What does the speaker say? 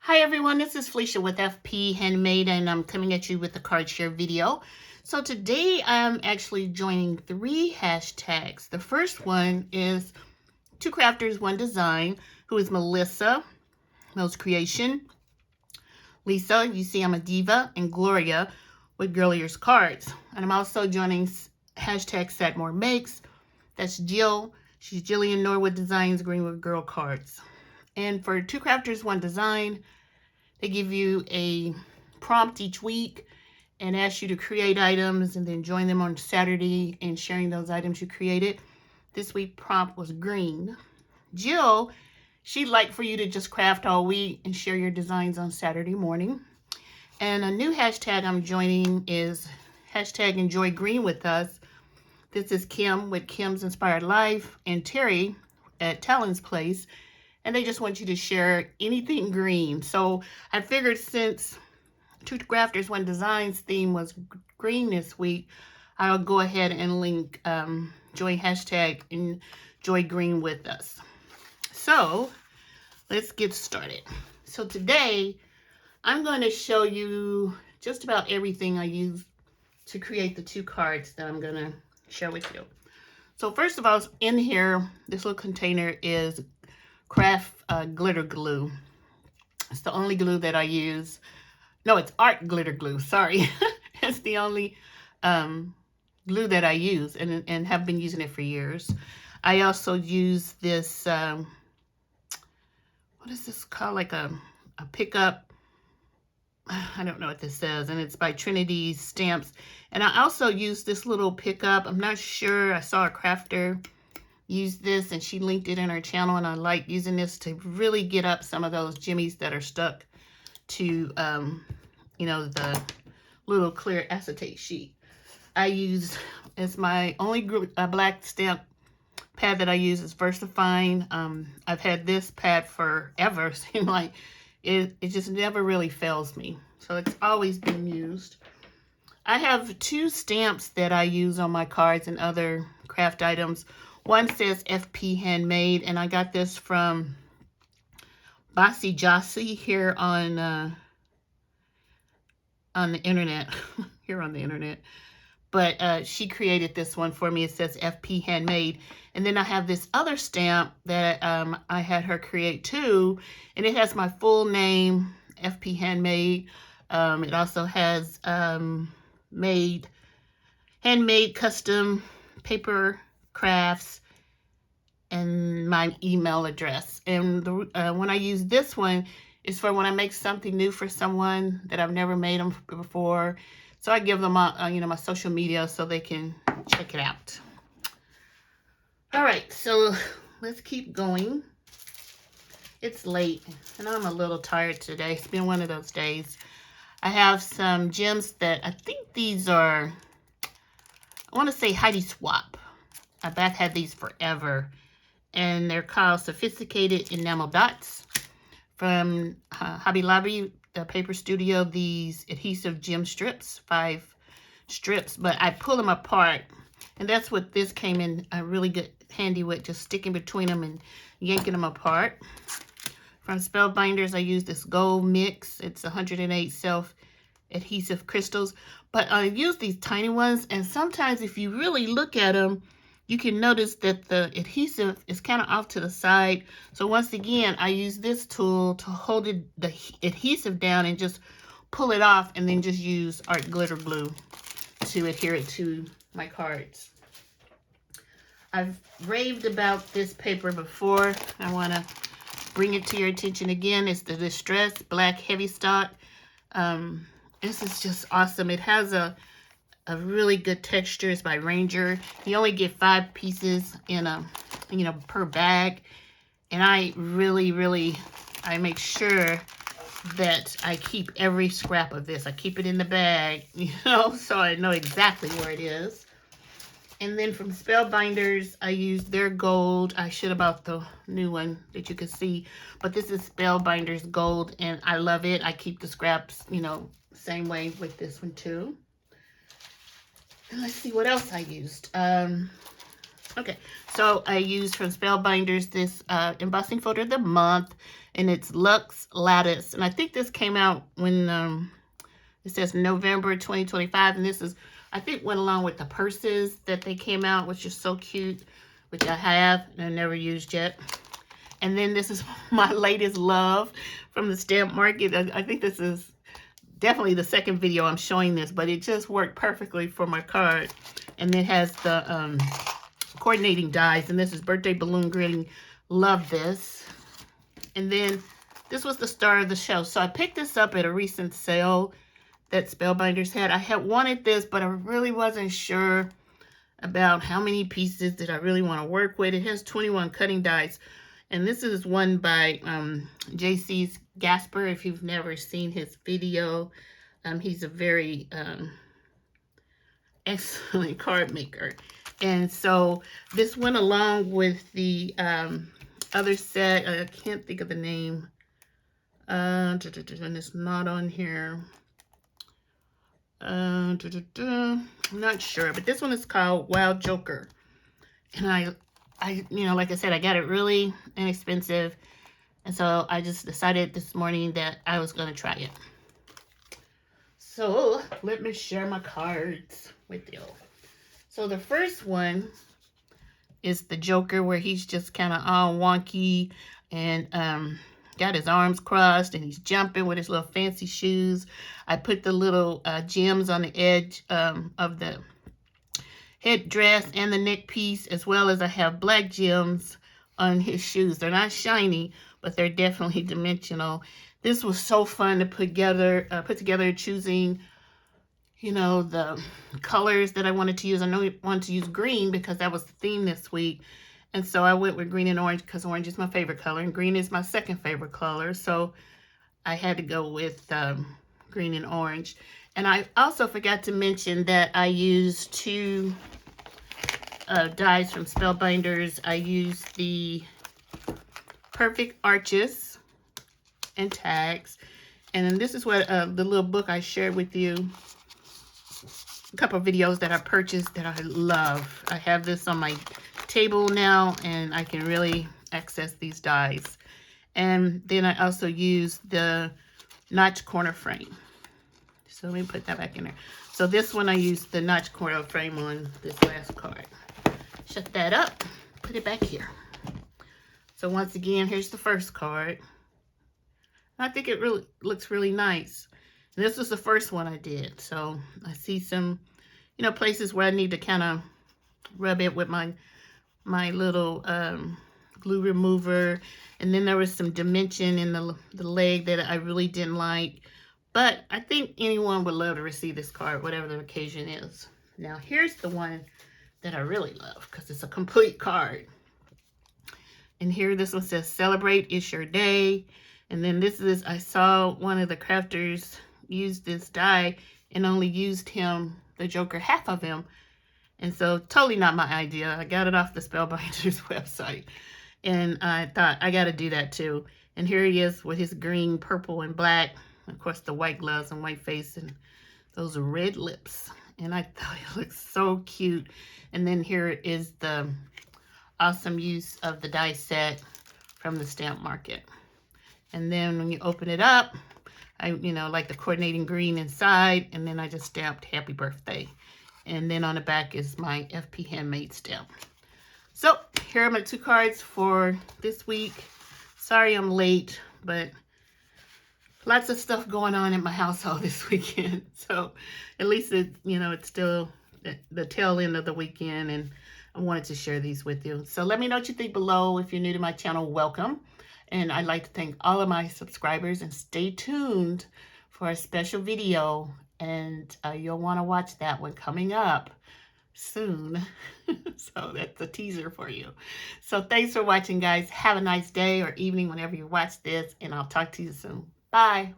Hi everyone, this is Felicia with FP Handmade, and I'm coming at you with a card share video. So today I'm actually joining 3 hashtags. The first one is Two Crafters, One Design, who is Melissa, Mel's Creation, Lisa, you see I'm a diva, and Gloria with Girlier's Cards. And I'm also joining hashtag Sadmore Makes. That's Jill. She's Jillian Norwood Designs, Greenwood Girl Cards. And for Two Crafters, One Design, they give you a prompt each week and ask you to create items and then join them on Saturday in sharing those items you created. This week prompt was green. Jill, she'd like for you to just craft all week and share your designs on Saturday morning. And a new hashtag I'm joining is hashtag Enjoy Green with Us. This is Kim with Kim's Inspired Life and Terry at Talon's Place. And they just want you to share anything green. So I figured since Two Crafters, One Designs theme was green this week, I'll go ahead and link join hashtag Enjoy Green with Us. So let's get started. So today I'm going to show you just about everything I use to create the 2 cards that I'm going to share with you. So first of all, in here, this little container is craft glitter glue. It's the only glue that I use. No, it's art glitter glue, sorry. It's the only glue that I use and have been using it for years. I also use this, what is this called? Like a pickup. I don't know what this says, and it's by Trinity Stamps. And I also use this little pickup. I'm not sure, I saw a crafter use this and she linked it in her channel, and I like using this to really get up some of those jimmies that are stuck to you know, the little clear acetate sheet. I use, as my only black stamp pad that I use is VersaFine. I've had this pad forever. Seems like it just never really fails me, so it's always been used. I have 2 stamps that I use on my cards and other craft items. One says FP Handmade, and I got this from Bossy Jossie here on the internet, here on the internet. But she created this one for me. It says FP Handmade. And then I have this other stamp that I had her create too, and it has my full name, FP Handmade. It also has handmade custom paper crafts and my email address. And when I use this one, it's for when I make something new for someone that I've never made them before. So I give them my social media so they can check it out. All right, so let's keep going. It's late and I'm a little tired today. It's been one of those days. I have some gems that I think these are, I want to say Heidi Swap. I've had these forever, and they're called Sophisticated Enamel Dots from Hobby Lobby, the paper studio. These adhesive gem strips, 5 strips, but I pull them apart, and that's what this came in really good handy with, just sticking between them and yanking them apart. From Spellbinders, I use this gold mix. It's 108 self-adhesive crystals, but I use these tiny ones, and sometimes if you really look at them, you can notice that the adhesive is kind of off to the side. So once again, I use this tool to hold the adhesive down and just pull it off, and then just use art glitter glue to adhere it to my cards. I've raved about this paper before. I want to bring it to your attention again. It's the Distress Black Heavy Stock. This is just awesome. It has a really good texture. It's by Ranger. You only get 5 pieces in a, per bag. And I really, I make sure that I keep every scrap of this. I keep it in the bag, so I know exactly where it is. And then from Spellbinders, I use their gold. I should have bought the new one that you can see, but this is Spellbinders gold, and I love it. I keep the scraps, same way with this one too. And let's see what else I used. Okay, so I used from Spellbinders this embossing folder of the month. and it's Luxe Lattice. And I think this came out when it says November 2025, and this is, I think, went along with the purses that they came out, which is so cute, which I have and I never used yet. And then this is my latest love from the stamp market. I think this is definitely the second video I'm showing this, but it just worked perfectly for my card. And it has the coordinating dies, and this is Birthday Balloon Gritting. Love this. And then this was the star of the show. So I picked this up at a recent sale that Spellbinders had. I had wanted this, but I really wasn't sure about how many pieces that I really want to work with. It has 21 cutting dies. And this is one by JC's Gasper. If you've never seen his video, he's a very excellent card maker. And so this went along with the other set. I can't think of the name. And it's not on here. I'm not sure, but this one is called Wild Joker. And I, you know, like I said, I got it really inexpensive. And so I just decided this morning that I was going to try it. So let me share my cards with you. So the first one is the Joker, where he's just kind of all wonky and got his arms crossed and he's jumping with his little fancy shoes. I put the little gems on the edge of the headdress and the neck piece, as well as I have black gems on his shoes. They're not shiny, but they're definitely dimensional. This was so fun to put together, choosing, you know, the colors that I wanted to use. I know I wanted to use green because that was the theme this week. And so I went with green and orange because orange is my favorite color and green is my second favorite color. So I had to go with green and orange. And I also forgot to mention that I used two dies from Spellbinders. I used the Perfect Arches and Tags. And then this is what the little book I shared with you a couple of videos that I purchased that I love. I have this on my table now, and I can really access these dies. And then I also use the notch corner frame. So let me put that back in there. So this one I used the notch corner frame on this last card. Shut that up, put it back here. So once again, here's the first card. I think it really looks really nice. And this was the first one I did. So I see some, you know, places where I need to kind of rub it with my little glue remover. And then there was some dimension in the leg that I really didn't like. But I think anyone would love to receive this card, whatever the occasion is. Now here's the one that I really love because it's a complete card. And here this one says, "Celebrate, it's your day." And then this is, I saw one of the crafters use this die and only used him, the Joker, half of him. And so totally not my idea. I got it off the Spellbinders website. And I thought, I got to do that too. And here he is with his green, purple, and black. Of course, the white gloves and white face and those red lips. And I thought it looked so cute. And then here is the awesome use of the die set from the stamp market. And then when you open it up, I, you know, like the coordinating green inside, and then I just stamped happy birthday. And then on the back is my FP Handmade stamp. So here are my two cards for this week. Sorry I'm late, but lots of stuff going on in my household this weekend. So at least it, you know, it's still the tail end of the weekend, and I wanted to share these with you. So let me know what you think below. If you're new to my channel, welcome. And I'd like to thank all of my subscribers, and stay tuned for a special video. And you'll want to watch that one coming up soon. So that's a teaser for you. So thanks for watching, guys. Have a nice day or evening whenever you watch this, and I'll talk to you soon. Bye.